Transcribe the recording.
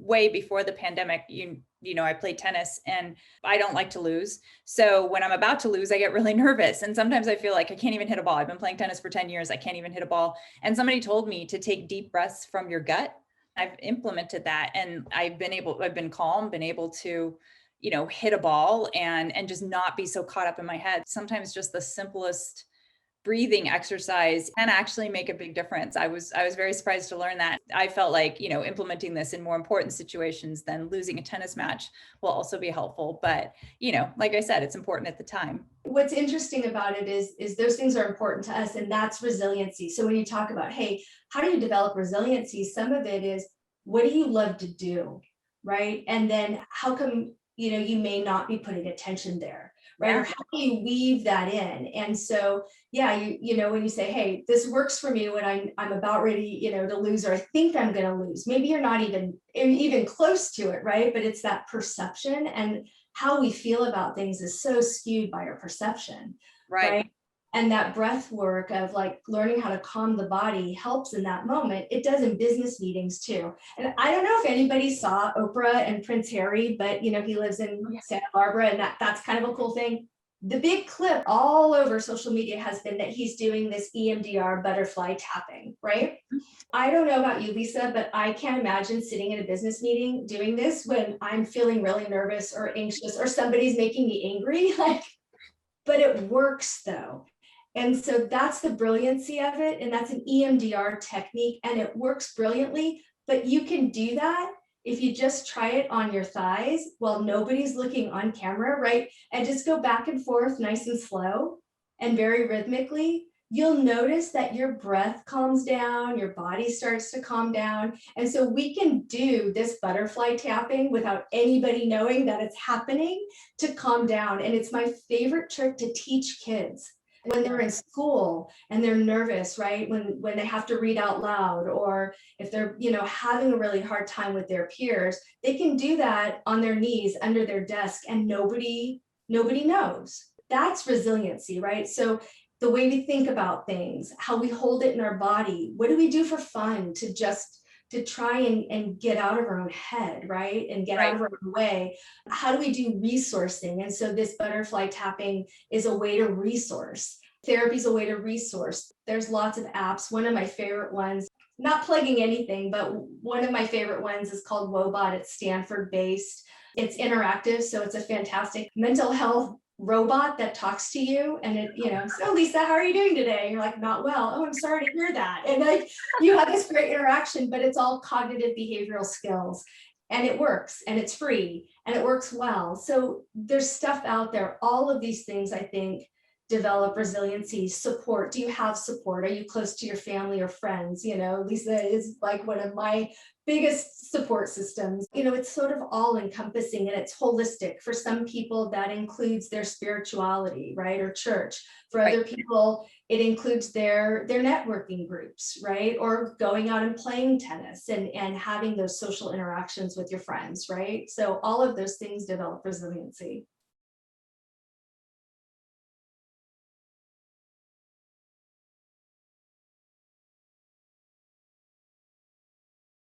way before the pandemic, I played tennis and I don't like to lose. So when I'm about to lose, I get really nervous. And sometimes I feel like I can't even hit a ball. I've been playing tennis for 10 years. I can't even hit a ball. And somebody told me to take deep breaths from your gut. I've implemented that and I've been calm, been able to, hit a ball and just not be so caught up in my head. Sometimes just the simplest breathing exercise can actually make a big difference. I was very surprised to learn that. I felt like, implementing this in more important situations than losing a tennis match will also be helpful. But, like I said, it's important at the time. What's interesting about it is those things are important to us, and that's resiliency. So when you talk about, hey, how do you develop resiliency? Some of it is, what do you love to do, right? And then how come, you may not be putting attention there, right? Yeah. Or how do you weave that in? And so, yeah, when you say, hey, this works for me when I'm about ready, to lose, or I think I'm going to lose. Maybe you're not even close to it, right? But it's that perception, and how we feel about things is so skewed by our perception, right? And that breath work of like learning how to calm the body helps in that moment. It does in business meetings too. And I don't know if anybody saw Oprah and Prince Harry, but he lives in Santa Barbara, and that's kind of a cool thing. The big clip all over social media has been that he's doing this EMDR butterfly tapping, right? I don't know about you, Lisa, but I can't imagine sitting in a business meeting doing this when I'm feeling really nervous or anxious or somebody's making me angry. But it works though. And so that's the brilliancy of it. And that's an EMDR technique, and it works brilliantly. But you can do that if you just try it on your thighs while nobody's looking on camera, right? And just go back and forth nice and slow and very rhythmically. You'll notice that your breath calms down, your body starts to calm down. And so we can do this butterfly tapping without anybody knowing that it's happening to calm down. And it's my favorite trick to teach kids when they're in school and they're nervous, right? When they have to read out loud, or if they're, having a really hard time with their peers, they can do that on their knees under their desk and nobody knows. That's resiliency, right? So the way we think about things, how we hold it in our body, what do we do for fun to try and get out of our own head, right? And get out of our own way. How do we do resourcing? And so this butterfly tapping is a way to resource. Therapy is a way to resource. There's lots of apps. One of my favorite ones, not plugging anything, but one of my favorite ones is called Wobot. It's Stanford based. It's interactive. So it's a fantastic mental health robot that talks to you, and it, so Lisa, how are you doing today? And you're like, not well. Oh, I'm sorry to hear that. And like, you have this great interaction, but it's all cognitive behavioral skills, and it works, and it's free, and it works well. So there's stuff out there. All of these things, I think, develop resiliency. Support. Do you have support? Are you close to your family or friends? Lisa is like one of my biggest support systems. It's sort of all encompassing, and it's holistic. For some people, that includes their spirituality, right? Or church. For other people, it includes their networking groups, right? Or going out and playing tennis and having those social interactions with your friends, right? So all of those things develop resiliency.